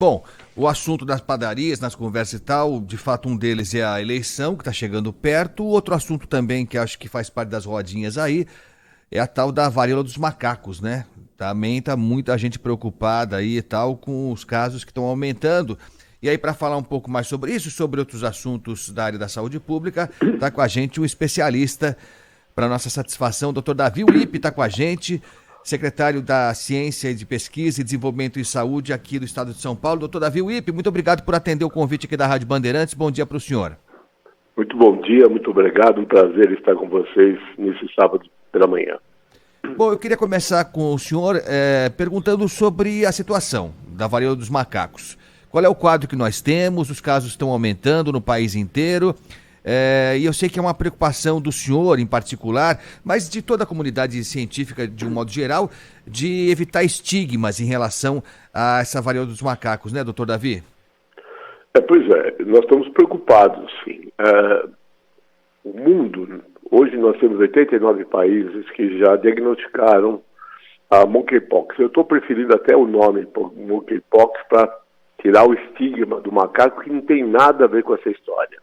Bom, o assunto das padarias, nas conversas e tal, de fato um deles é a eleição, que está chegando perto. O outro assunto também, que acho que faz parte das rodinhas aí, é a tal da varíola dos macacos, né? Também está muita gente preocupada aí e tal com os casos que estão aumentando. E aí, para falar um pouco mais sobre isso, sobre outros assuntos da área da saúde pública, está com a gente um especialista, para nossa satisfação, o Dr. Davi Wippe está com a gente, secretário da Ciência de Pesquisa e Desenvolvimento em Saúde aqui do estado de São Paulo. Dr. Davi Wippe, muito obrigado por atender o convite aqui da Rádio Bandeirantes. Bom dia para o senhor. Muito bom dia, muito obrigado. Um prazer estar com vocês nesse sábado pela manhã. Bom, eu queria começar com o senhor perguntando sobre a situação da varíola dos macacos. Qual é o quadro que nós temos? Os casos estão aumentando no país inteiro. E eu sei que é uma preocupação do senhor em particular, mas de toda a comunidade científica de um modo geral, de evitar estigmas em relação a essa varíola dos macacos, né, doutor Davi? Pois é, nós estamos preocupados, sim. O mundo, hoje nós temos 89 países que já diagnosticaram a monkeypox. Eu estou preferindo até o nome monkeypox para tirar o estigma do macaco, que não tem nada a ver com essa história.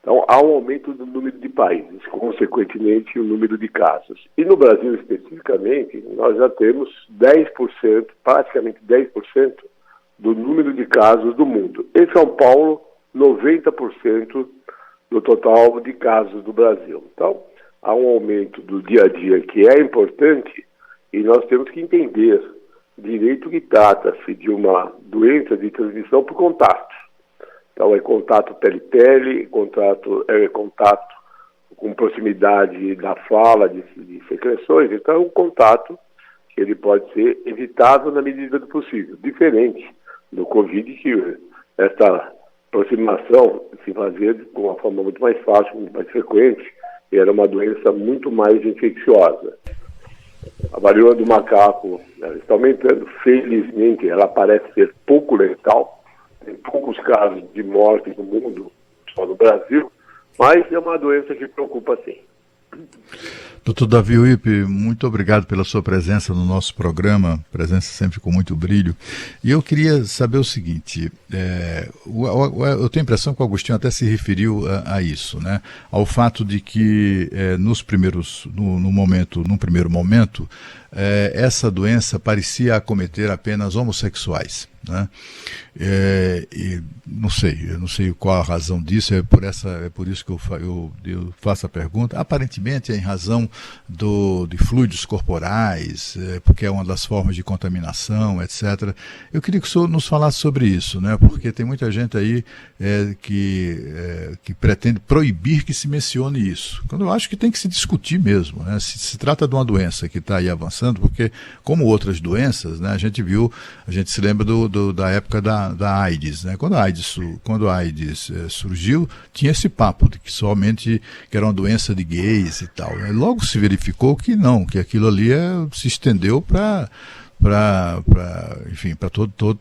Então, há um aumento do número de países, consequentemente, o número de casos. E no Brasil, especificamente, nós já temos 10%, praticamente 10%, do número de casos do mundo. Em São Paulo, 90% do total de casos do Brasil. Então, há um aumento do dia a dia que é importante e nós temos que entender direito que trata-se de uma doença de transmissão por contato. Então, é contato pele-pele, contato com proximidade da fala, de secreções. Então, é um contato que ele pode ser evitável na medida do possível. Diferente do Covid, que essa aproximação se fazia de uma forma muito mais fácil, muito mais frequente, e era uma doença muito mais infecciosa. A varíola do macaco está aumentando. Felizmente, ela parece ser pouco letal. Tem poucos casos de morte no mundo, só no Brasil, mas é uma doença que preocupa, sim. Dr. Davi Wippe, muito obrigado pela sua presença no nosso programa, presença sempre com muito brilho. E eu queria saber o seguinte, eu tenho a impressão que o Agostinho até se referiu a isso, né? Ao fato de que num primeiro momento, essa doença parecia acometer apenas homossexuais, né? Eu não sei qual a razão disso, é por isso que eu faço a pergunta. Aparentemente é em razão de fluidos corporais, porque é uma das formas de contaminação, etc. Eu queria que o senhor nos falasse sobre isso, né? Porque tem muita gente aí que pretende proibir que se mencione isso, quando eu acho que tem que se discutir mesmo, né? Se trata de uma doença que está aí avançando, porque como outras doenças, né, a gente se lembra da época da AIDS, né? Quando a AIDS surgiu, tinha esse papo de que somente que era uma doença de gays e tal, né? Logo se verificou que não, que aquilo ali se estendeu para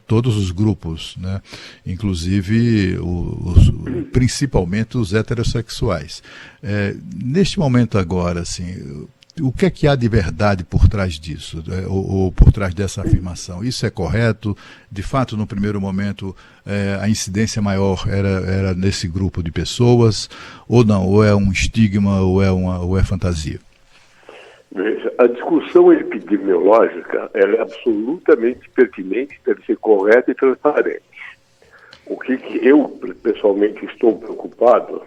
todos os grupos, né? Inclusive principalmente os heterossexuais. Neste momento agora, assim, o que é que há de verdade por trás disso, ou por trás dessa afirmação? Isso é correto? De fato, no primeiro momento, a incidência maior era nesse grupo de pessoas, ou não? Ou é um estigma, ou é fantasia? Veja, a discussão epidemiológica ela é absolutamente pertinente, deve ser correta e transparente. O que eu, pessoalmente, estou preocupado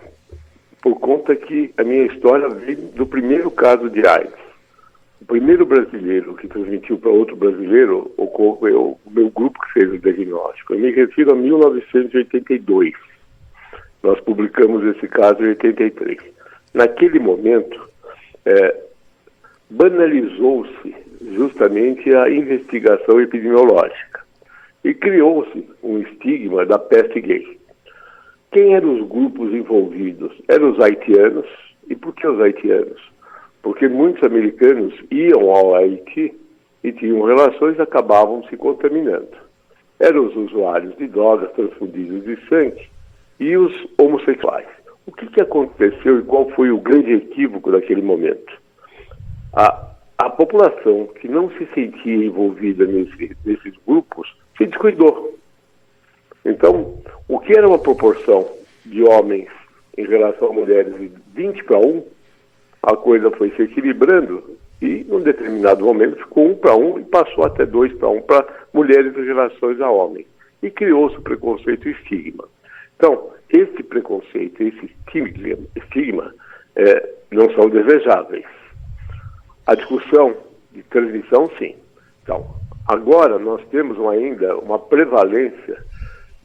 por conta que a minha história vem do primeiro caso de AIDS. O primeiro brasileiro que transmitiu para outro brasileiro ocorreu o meu grupo que fez o diagnóstico. Eu me refiro a 1982. Nós publicamos esse caso em 83. Naquele momento, banalizou-se justamente a investigação epidemiológica e criou-se um estigma da peste gay. Quem eram os grupos envolvidos? Eram os haitianos. E por que os haitianos? Porque muitos americanos iam ao Haiti e tinham relações e acabavam se contaminando. Eram os usuários de drogas, transfundidos de sangue e os homossexuais. O que aconteceu e qual foi o grande equívoco daquele momento? A população que não se sentia envolvida nesses grupos se descuidou. Então, o que era uma proporção de homens em relação a mulheres de 20-1, a coisa foi se equilibrando e, num determinado momento, ficou 1-1 e passou até 2-1 para mulheres em relação a homens. E criou-se o preconceito e o estigma. Então, esse preconceito, esse estigma não são desejáveis. A discussão de transmissão, sim. Então, agora nós temos ainda uma prevalência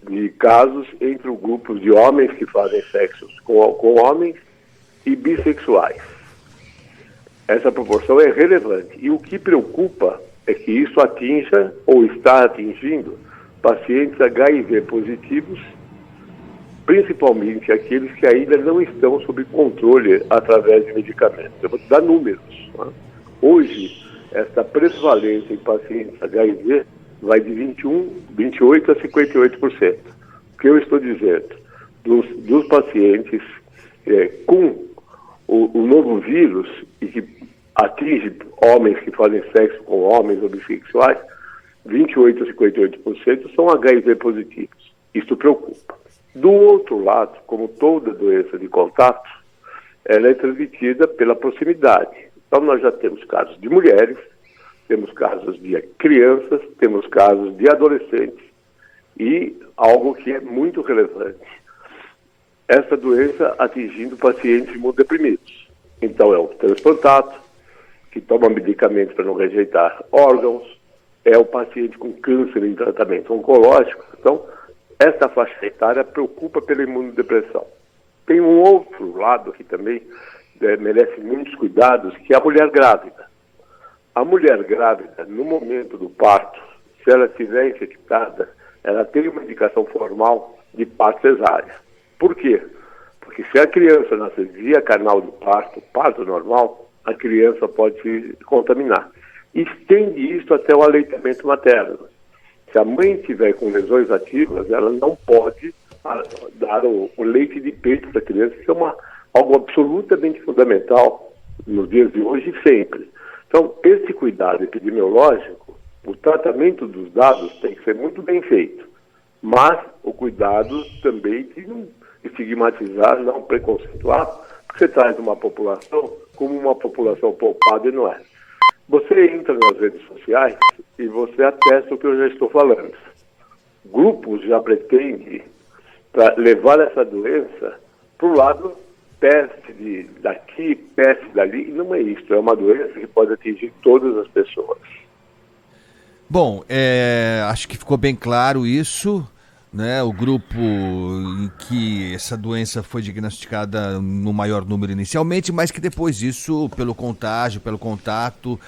de casos entre o grupo de homens que fazem sexo com homens e bissexuais. Essa proporção é relevante. E o que preocupa é que isso atinja ou está atingindo pacientes HIV positivos, principalmente aqueles que ainda não estão sob controle através de medicamentos. Eu vou te dar números. Né? Hoje, essa prevalência em pacientes HIV vai de 28% a 58%. O que eu estou dizendo? Dos pacientes com o novo vírus e que atinge homens que fazem sexo com homens ou bissexuais, 28% a 58% são HIV positivos. Isso preocupa. Do outro lado, como toda doença de contato, ela é transmitida pela proximidade. Então nós já temos casos de mulheres, temos casos de crianças, temos casos de adolescentes e algo que é muito relevante, essa doença atingindo pacientes imunodeprimidos. Então é o transplantado, que toma medicamentos para não rejeitar órgãos, é o paciente com câncer em tratamento oncológico. Então, essa faixa etária preocupa pela imunodepressão. Tem um outro lado que também merece muitos cuidados, que é a mulher grávida. A mulher grávida, no momento do parto, se ela estiver infectada, ela tem uma indicação formal de parto cesárea. Por quê? Porque se a criança nascer via canal de parto normal, a criança pode se contaminar. Estende isso até o aleitamento materno. Se a mãe estiver com lesões ativas, ela não pode dar o leite de peito para a criança, que é algo absolutamente fundamental nos dias de hoje e sempre. Então, esse cuidado epidemiológico, o tratamento dos dados tem que ser muito bem feito, mas o cuidado também de não estigmatizar, não preconceituar, porque você traz uma população como uma população poupada e não é. Você entra nas redes sociais e você atesta o que eu já estou falando. Grupos já pretendem levar essa doença para o lado peste daqui, peste dali, e não é isso. É uma doença que pode atingir todas as pessoas. Bom, acho que ficou bem claro isso, né? O grupo em que essa doença foi diagnosticada no maior número inicialmente, mas que depois disso, pelo contágio, pelo contato,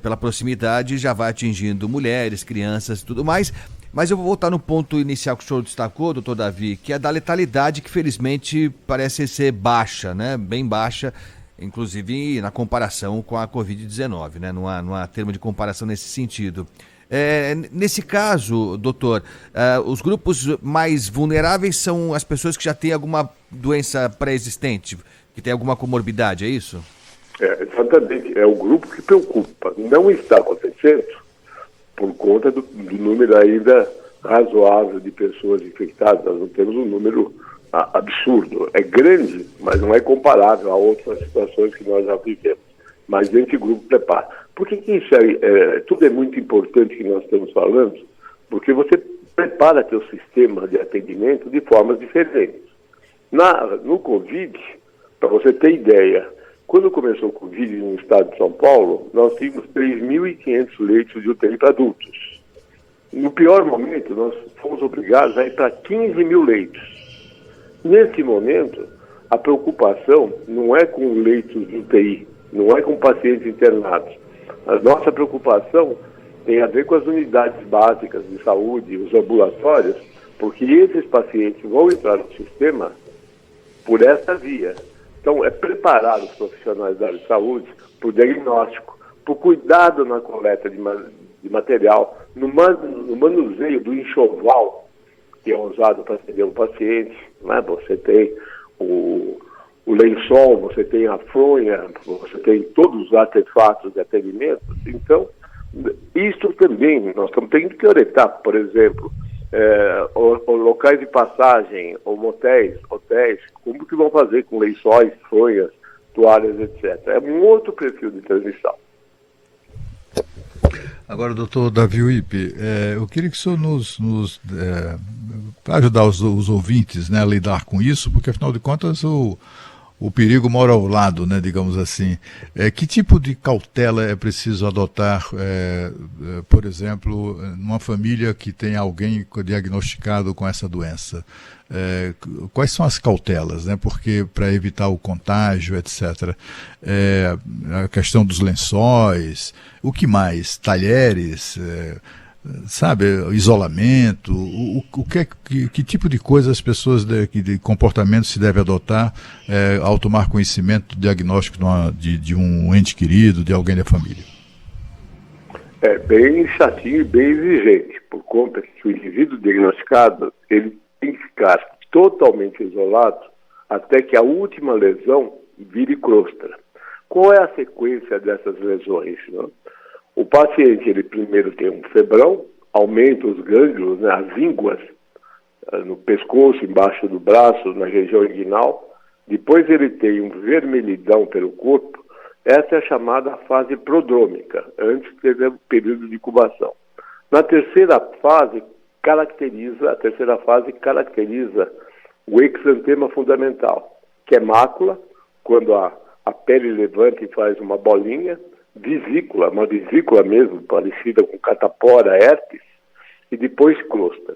pela proximidade, já vai atingindo mulheres, crianças e tudo mais. Mas eu vou voltar no ponto inicial que o senhor destacou, doutor Davi, que é da letalidade, que felizmente parece ser baixa, né? Bem baixa, inclusive na comparação com a Covid-19, né? Não há termo de comparação nesse sentido. Nesse caso, doutor, os grupos mais vulneráveis são as pessoas que já têm alguma doença pré-existente, que tem alguma comorbidade, é isso? Exatamente, é o grupo que preocupa. Não está acontecendo por conta do número ainda razoável de pessoas infectadas. Nós não temos um número absurdo. É grande, mas não é comparável a outras situações que nós já vivemos. Mas esse grupo prepara. Por que isso tudo é muito importante que nós estamos falando? Porque você prepara seu sistema de atendimento de formas diferentes. No Covid, para você ter ideia, quando começou o Covid no estado de São Paulo, nós tínhamos 3.500 leitos de UTI para adultos. No pior momento, nós fomos obrigados a ir para 15 mil leitos. Nesse momento, a preocupação não é com leitos de UTI, não é com pacientes internados. A nossa preocupação tem a ver com as unidades básicas de saúde, os ambulatórios, porque esses pacientes vão entrar no sistema por essa via. Então, é preparar os profissionais da área de saúde para o diagnóstico, para o cuidado na coleta de material, no manuseio do enxoval que é usado para atender um paciente. Né? Você tem o lençol, você tem a fronha, você tem todos os artefatos de atendimento. Então, isso também, nós estamos tendo que orientar, por exemplo, locais de passagem, ou motéis, hotéis, como que vão fazer com lençóis, fronhas, toalhas, etc. É um outro perfil de transmissão. Agora, doutor Davi Uip, eu queria que o senhor para ajudar os ouvintes, né, a lidar com isso, porque afinal de contas o perigo mora ao lado, né, digamos assim. Que tipo de cautela é preciso adotar, por exemplo, numa família que tem alguém diagnosticado com essa doença? Quais são as cautelas, né? Porque para evitar o contágio, etc. A questão dos lençóis, o que mais? Talheres, sabe, isolamento, que tipo de coisa as pessoas de comportamento se deve adotar ao tomar conhecimento do diagnóstico de um ente querido, de alguém da família? É bem chatinho e bem exigente, por conta que o indivíduo diagnosticado, ele tem que ficar totalmente isolado até que a última lesão vire crosta. Qual é a sequência dessas lesões, né? O paciente, ele primeiro tem um febrão, aumenta os gânglios, né, as ínguas, no pescoço, embaixo do braço, na região inguinal. Depois ele tem um vermelhidão pelo corpo. Essa é a chamada fase prodrômica, antes teve o período de incubação. Na terceira fase, caracteriza o exantema fundamental, que é mácula, quando a pele levanta e faz uma bolinha, vesícula, uma vesícula mesmo, parecida com catapora, herpes, e depois crosta.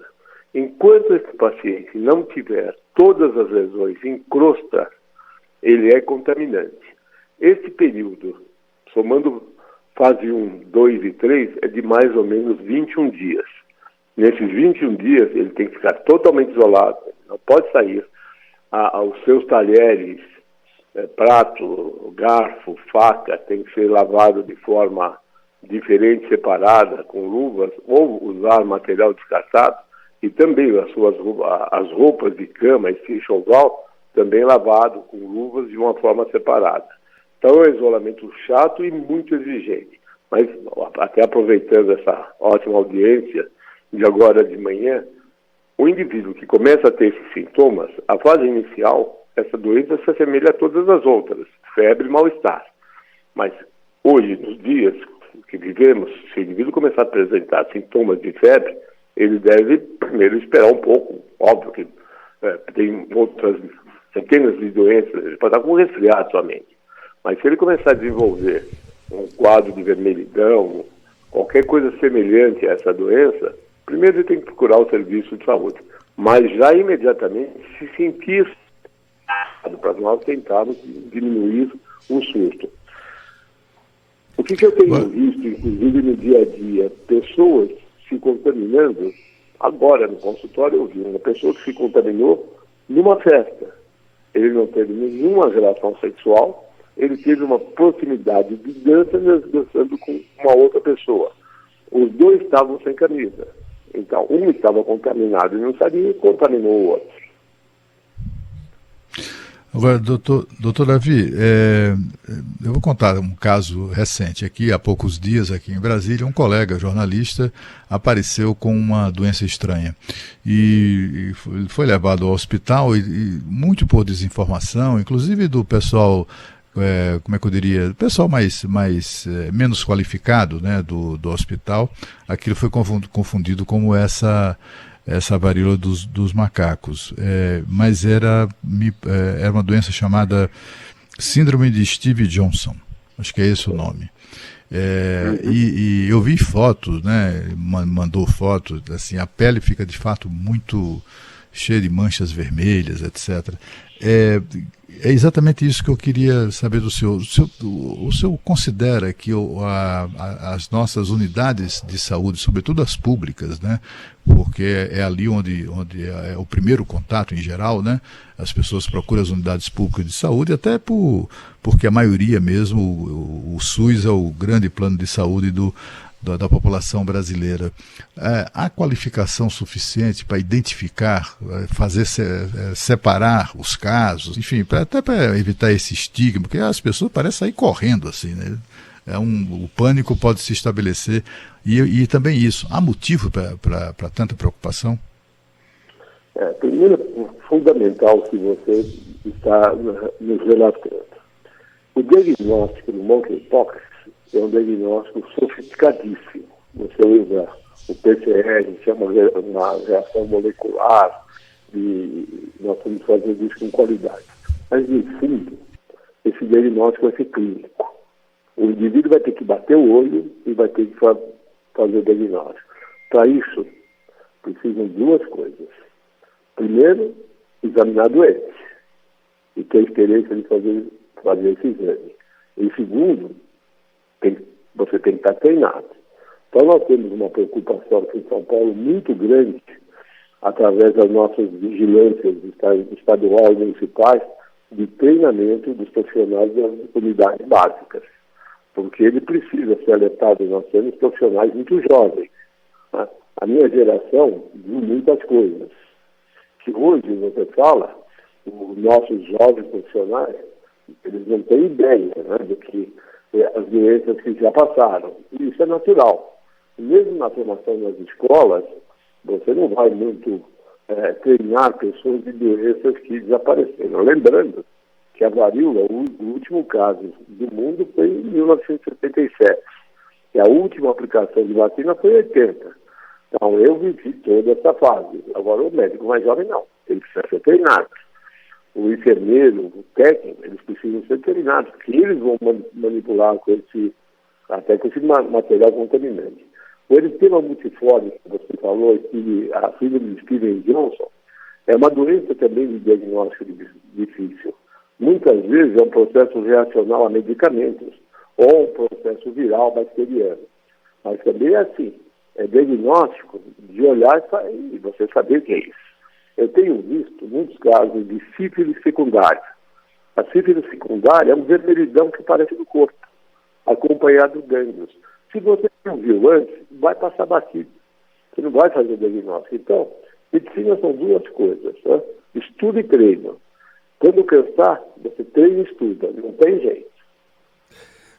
Enquanto esse paciente não tiver todas as lesões em crosta, ele é contaminante. Esse período, somando fase 1, 2 e 3, é de mais ou menos 21 dias. Nesses 21 dias, ele tem que ficar totalmente isolado, não pode sair. Os seus talheres, prato, garfo, faca, tem que ser lavado de forma diferente, separada, com luvas, ou usar material descartado, e também as roupas de cama e enxoval, também lavado com luvas de uma forma separada. Então é um isolamento chato e muito exigente. Mas, até aproveitando essa ótima audiência de agora de manhã, o indivíduo que começa a ter esses sintomas, a fase inicial, essa doença se assemelha a todas as outras, febre e mal-estar. Mas hoje, nos dias que vivemos, se o indivíduo começar a apresentar sintomas de febre, ele deve primeiro esperar um pouco. Óbvio que tem outras centenas de doenças, ele pode estar com resfriado somente. Mas se ele começar a desenvolver um quadro de vermelhidão, qualquer coisa semelhante a essa doença, primeiro ele tem que procurar o serviço de saúde. Mas já imediatamente se sentir para nós tentarmos diminuir o susto. O que eu tenho visto, inclusive no dia a dia, pessoas se contaminando. Agora no consultório eu vi uma pessoa que se contaminou numa festa. Ele não teve nenhuma relação sexual, ele teve uma proximidade de dança, dançando com uma outra pessoa. Os dois estavam sem camisa. Então, um estava contaminado e não sabia e contaminou o outro. Agora, doutor Davi, eu vou contar um caso recente aqui, há poucos dias aqui em Brasília, um colega jornalista apareceu com uma doença estranha e foi levado ao hospital e muito por desinformação, inclusive do pessoal, como é que eu diria, pessoal menos qualificado, né, do hospital. Aquilo foi confundido como essa varíola dos macacos, mas era uma doença chamada Síndrome de Steve Johnson, acho que é esse o nome. E eu vi fotos, né, mandou fotos, assim, a pele fica de fato muito cheia de manchas vermelhas, etc. É exatamente isso que eu queria saber do senhor. O senhor considera que as nossas unidades de saúde, sobretudo as públicas, né, porque é ali onde é o primeiro contato em geral, né, as pessoas procuram as unidades públicas de saúde, até porque a maioria mesmo, o SUS é o grande plano de saúde da população brasileira. Há qualificação suficiente para identificar, separar os casos, enfim, até para evitar esse estigma, porque as pessoas parecem sair correndo assim, né? O pânico pode se estabelecer e também isso. Há motivo para tanta preocupação? Primeiro, fundamental que você está nos relatando. O diagnóstico do monkeypox é um diagnóstico sofisticadíssimo. Você usa o PCR, que é uma reação molecular, e nós estamos fazendo isso com qualidade. Mas, no fundo, esse diagnóstico vai ser clínico. O indivíduo vai ter que bater o olho e vai ter que fazer o diagnóstico. Para isso, precisam duas coisas. Primeiro, examinar a doença e ter experiência de fazer esse exame. E segundo, você tem que estar treinado. Então, nós temos uma preocupação aqui em São Paulo muito grande, através das nossas vigilâncias estaduais e municipais, de treinamento dos profissionais das unidades básicas. Porque ele precisa ser alertado. Nós temos profissionais muito jovens. Né? A minha geração viu muitas coisas. Que hoje você fala, os nossos jovens profissionais, eles não têm ideia, né, do que as doenças que já passaram. E isso é natural. Mesmo na formação das escolas, você não vai muito treinar pessoas de doenças que desapareceram. Lembrando que a varíola, o último caso do mundo foi em 1977. E a última aplicação de vacina foi em 80. Então, eu vivi toda essa fase. Agora, o médico mais jovem, não. Ele precisa ser treinado. O enfermeiro, o técnico, eles precisam ser treinados, porque eles vão manipular até com esse material contaminante. O eritema multiforme, que você falou, a síndrome de Stevens-Johnson, é uma doença também de diagnóstico difícil. Muitas vezes é um processo reacional a medicamentos ou um processo viral bacteriano. Mas também é assim, é diagnóstico de olhar e você saber o que é isso. Eu tenho visto muitos casos de sífilis secundária. A sífilis secundária é um vermelhidão que aparece no corpo, acompanhado de gânglios. Se você não viu antes, vai passar batido. Você não vai fazer diagnóstico. Então, medicina são duas coisas, né? Estudo e treino. Quando cansar, você treina e estuda. Não tem jeito.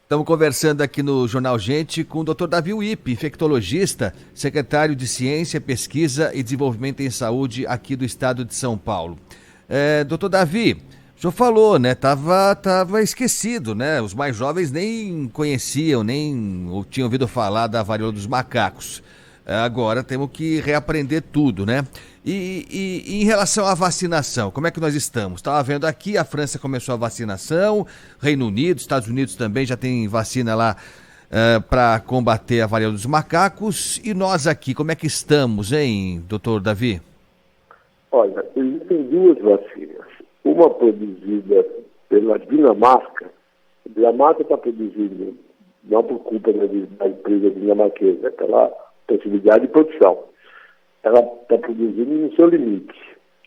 Estamos conversando aqui no Jornal Gente com o Dr. Davi Wippe, infectologista, secretário de Ciência, Pesquisa e Desenvolvimento em Saúde aqui do estado de São Paulo. Dr. Davi, o senhor falou, né? Tava esquecido, né? Os mais jovens nem conheciam, nem tinham ouvido falar da varíola dos macacos. Agora temos que reaprender tudo, né? E em relação à vacinação, como é que nós estamos? Estava vendo aqui, a França começou a vacinação, Reino Unido, Estados Unidos também já tem vacina lá para combater a varíola dos macacos. E nós aqui, como é que estamos, hein, doutor Davi? Olha, existem duas vacinas. Uma produzida pela Dinamarca. A Dinamarca está produzindo, não por culpa da empresa dinamarquesa, é pela possibilidade de produção. Ela está produzindo no seu limite.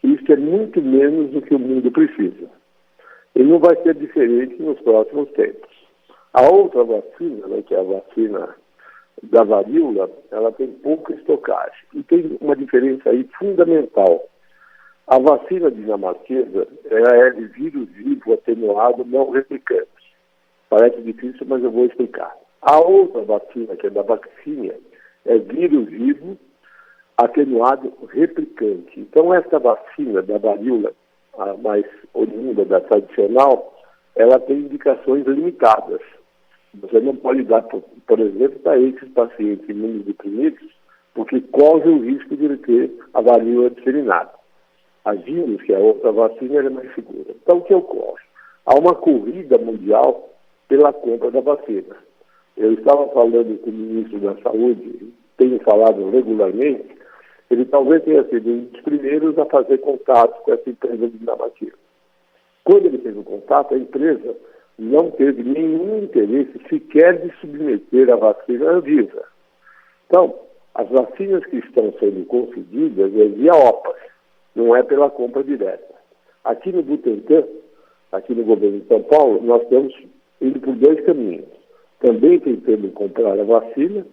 Isso é muito menos do que o mundo precisa. E não vai ser diferente nos próximos tempos. A outra vacina, né, que é a vacina da varíola, ela tem pouca estocagem. E tem uma diferença aí fundamental. A vacina dinamarquesa ela é de vírus vivo atenuado não replicante. Parece difícil, mas eu vou explicar. A outra vacina, que é da vacina, é vírus vivo atenuado replicante. Então, essa vacina da varíola, a mais oriunda da tradicional, ela tem indicações limitadas. Você não pode dar, por exemplo, para esses pacientes imunodeprimidos, porque corre o risco de ele ter a varíola disseminada. A vírus, que é a outra vacina, ela é mais segura. Então, o que ocorre? Há uma corrida mundial pela compra da vacina. Eu estava falando com o ministro da Saúde, tenho falado regularmente, ele talvez tenha sido um dos primeiros a fazer contato com essa empresa dinamarquesa. Quando ele fez o contato, a empresa não teve nenhum interesse sequer de submeter a vacina à Anvisa. Então, as vacinas que estão sendo concedidas é via OPAS, não é pela compra direta. Aqui no Butantan, aqui no governo de São Paulo, nós estamos indo por dois caminhos. Também tentando comprar a vacina,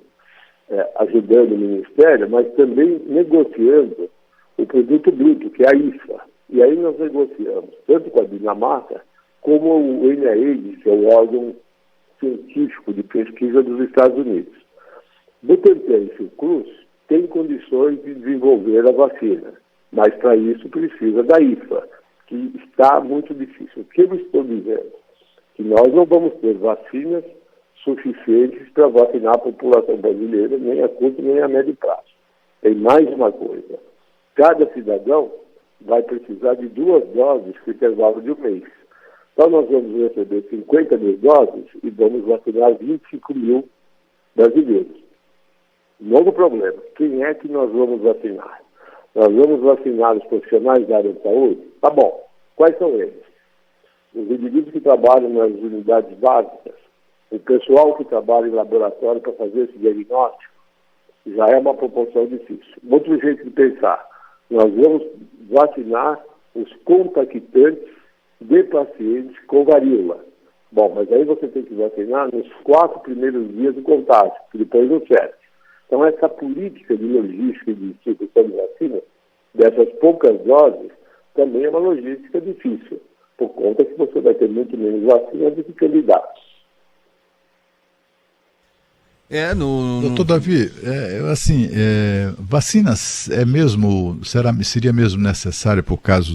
ajudando o Ministério, mas também negociando o produto bruto, que é a IFA. E aí nós negociamos, tanto com a Dinamarca, como o NIH, que é o órgão científico de pesquisa dos Estados Unidos. Butantan e Fiocruz têm condições de desenvolver a vacina. Mas para isso precisa da IFA, que está muito difícil. O que eu estou dizendo? Que nós não vamos ter vacinas suficientes para vacinar a população brasileira, nem a curto nem a médio prazo. Tem mais uma coisa. Cada cidadão vai precisar de 2 doses com intervalo de um mês. Então nós vamos receber 50 mil doses e vamos vacinar 25 mil brasileiros. Novo problema. Quem é que nós vamos vacinar? Nós vamos vacinar os profissionais da área de saúde? Tá bom. Quais são eles? Os indivíduos que trabalham nas unidades básicas, o pessoal que trabalha em laboratório para fazer esse diagnóstico, já é uma proporção difícil. Outro jeito de pensar, nós vamos vacinar os contactantes de pacientes com varíola. Bom, mas aí você tem que vacinar nos 4 primeiros dias do contágio, que depois não serve. Então, essa política de logística e de distribuição de vacina, dessas poucas doses, também é uma logística difícil, por conta que você vai ter muito menos vacinas do que candidatos. Doutor Davi, vacinas seria mesmo necessário por causa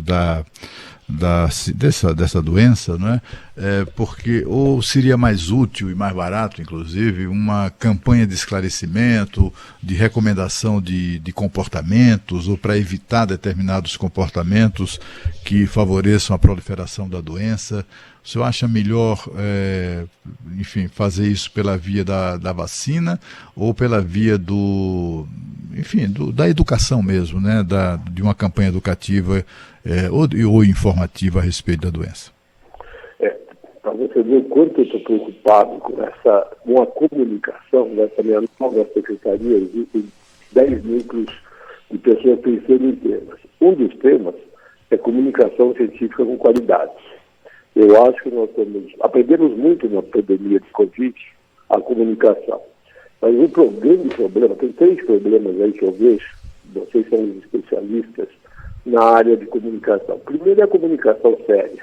dessa doença, não é? Porque ou seria mais útil e mais barato, inclusive, uma campanha de esclarecimento, de recomendação de comportamentos, ou para evitar determinados comportamentos que favoreçam a proliferação da doença. O senhor acha melhor, fazer isso pela via da vacina ou pela via da educação mesmo, né? De uma campanha educativa ou informativa a respeito da doença? Para você ver o quanto eu estou preocupado com a comunicação dessa minha nova secretaria, existem 10 núcleos de pessoas pensando em temas. Um dos temas é comunicação científica com qualidade. Eu acho que nós aprendemos muito na pandemia de Covid a comunicação. Mas o grande problema, tem 3 problemas aí que eu vejo, vocês são os especialistas na área de comunicação. Primeiro é a comunicação séria,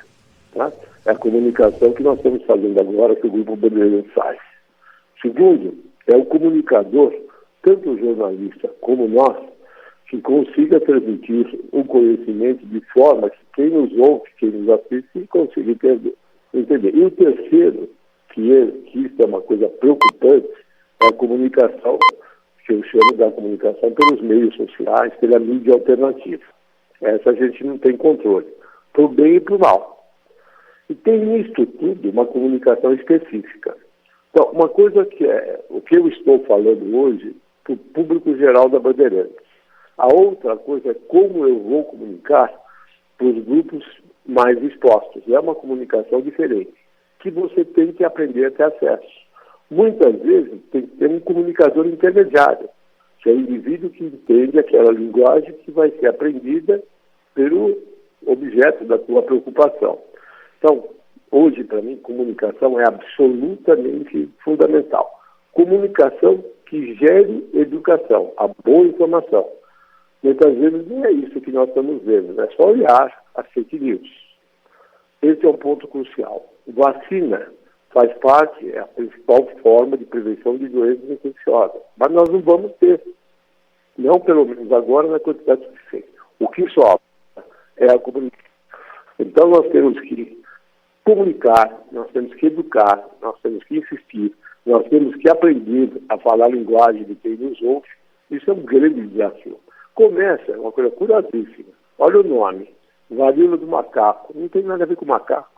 tá? É a comunicação que nós estamos fazendo agora, que o Grupo Bandeirantes faz. Segundo, é o comunicador, tanto o jornalista como nós, que consiga transmitir o conhecimento de forma que quem nos ouve, quem nos assiste, consiga entender. E o terceiro, que isso é uma coisa preocupante, é a comunicação, que eu chamo da comunicação pelos meios sociais, pela mídia alternativa. Essa a gente não tem controle, para o bem e para o mal. E tem nisso tudo uma comunicação específica. Então, uma coisa que é o que eu estou falando hoje para o público geral da Bandeirantes. A outra coisa é como eu vou comunicar para os grupos mais expostos. É uma comunicação diferente, que você tem que aprender a ter acesso. Muitas vezes tem que ter um comunicador intermediário, que é o indivíduo que entende aquela linguagem que vai ser aprendida pelo objeto da sua preocupação. Então, hoje, para mim, comunicação é absolutamente fundamental. Comunicação que gere educação, a boa informação. Muitas vezes não é isso que nós estamos vendo, é só olhar as fake news. Esse é um ponto crucial. Vacina faz parte, é a principal forma de prevenção de doenças infecciosas, mas nós não vamos ter, não pelo menos agora, na quantidade suficiente. O que sobra é a comunicação. Então nós temos que comunicar, nós temos que educar, nós temos que insistir, nós temos que aprender a falar a linguagem de quem nos ouve. Isso é um grande desafio. Começa, é uma coisa curiosíssima. Olha o nome, varíola do macaco. Não tem nada a ver com macaco.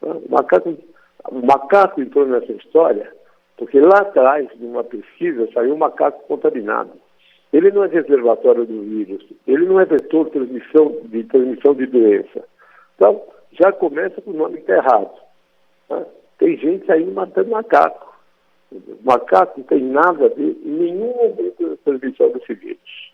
O macaco entrou nessa história porque lá atrás, numa pesquisa, saiu um macaco contaminado. Ele não é reservatório do vírus, ele não é vetor de transmissão de doença. Então, já começa com o nome que está errado. Tá? Tem gente aí matando macaco. O macaco não tem nada a ver em nenhum momento da transmissão desse vírus.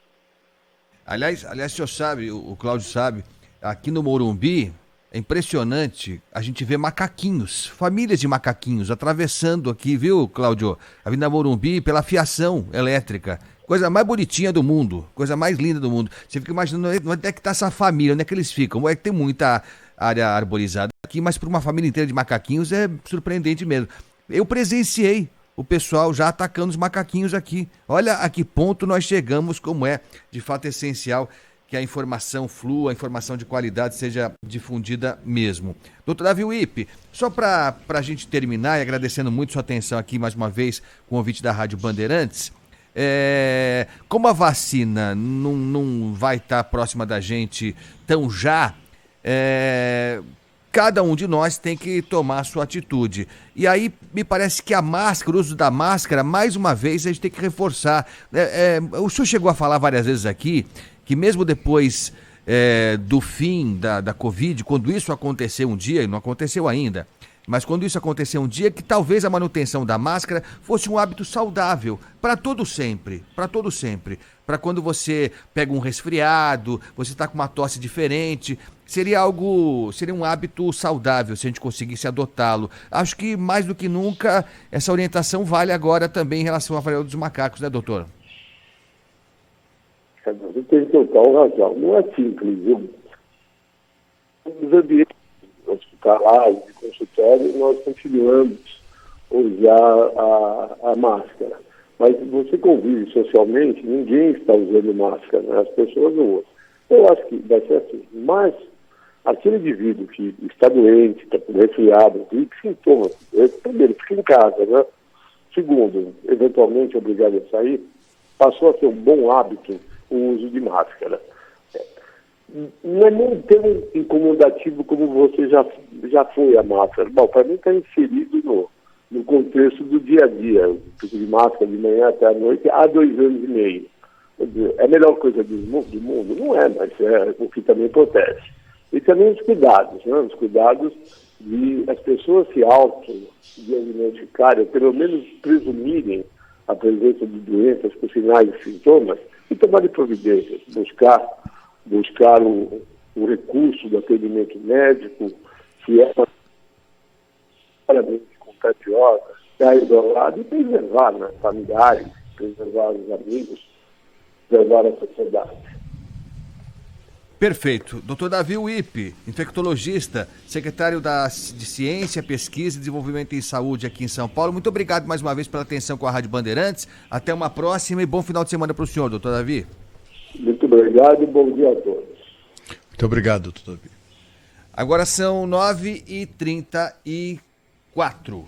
Aliás, o senhor sabe, o Cláudio sabe, aqui no Morumbi, é impressionante, a gente vê macaquinhos, famílias de macaquinhos atravessando aqui, viu, Cláudio? A Avenida Morumbi pela fiação elétrica. Coisa mais bonitinha do mundo, coisa mais linda do mundo. Você fica imaginando onde é que está essa família, onde é que eles ficam. É que tem muita área arborizada aqui, mas para uma família inteira de macaquinhos é surpreendente mesmo. Eu presenciei o pessoal já atacando os macaquinhos aqui. Olha a que ponto nós chegamos, como é de fato essencial que a informação flua, a informação de qualidade seja difundida mesmo. Doutor Davi Wippe, só para a gente terminar e agradecendo muito sua atenção aqui mais uma vez com o convite da Rádio Bandeirantes, como a vacina não vai estar próxima da gente tão já, cada um de nós tem que tomar a sua atitude. E aí, me parece que a máscara, o uso da máscara, mais uma vez, a gente tem que reforçar. O senhor chegou a falar várias vezes aqui que mesmo depois do fim da Covid, quando isso acontecer um dia, e não aconteceu ainda, mas quando isso acontecer um dia, que talvez a manutenção da máscara fosse um hábito saudável para todo sempre, para quando você pega um resfriado, você está com uma tosse diferente, seria um hábito saudável se a gente conseguisse adotá-lo. Acho que mais do que nunca essa orientação vale agora também em relação à varíola dos macacos, né, doutor? Você tem total razão. Não é simples, viu? Nos ambientes hospitalares, de consultório, nós continuamos a usar a máscara. Mas você convive socialmente, ninguém está usando máscara, né? As pessoas não usam. Eu acho que vai ser assim. Mas aquele indivíduo que está doente, está resfriado, tem sintomas, primeiro, fica em casa, né? Segundo, eventualmente obrigado a sair, passou a ser um bom hábito o uso de máscara. Não é nem tão incomodativo como você já foi a máscara. Bom, para mim está inserido no contexto do dia a dia. Eu fico de máscara de manhã até a noite há 2 anos e meio. Quer dizer, é a melhor coisa do mundo? Não é, mas é o que também protege. E também os cuidados, né? Os cuidados de as pessoas se auto-diagnosticarem, pelo menos presumirem a presença de doenças com sinais e sintomas, e tomar providências, buscar o recurso do atendimento médico, se é claramente contagiosa, ficar isolado e preservar, né, familiares, preservar os amigos, preservar a sociedade. Perfeito. Doutor Davi Wippe, infectologista, secretário de Ciência, Pesquisa e Desenvolvimento em Saúde aqui em São Paulo. Muito obrigado mais uma vez pela atenção com a Rádio Bandeirantes. Até uma próxima e bom final de semana para o senhor, doutor Davi. Muito obrigado e bom dia a todos. Muito obrigado, doutor Davi. Agora são 9h34.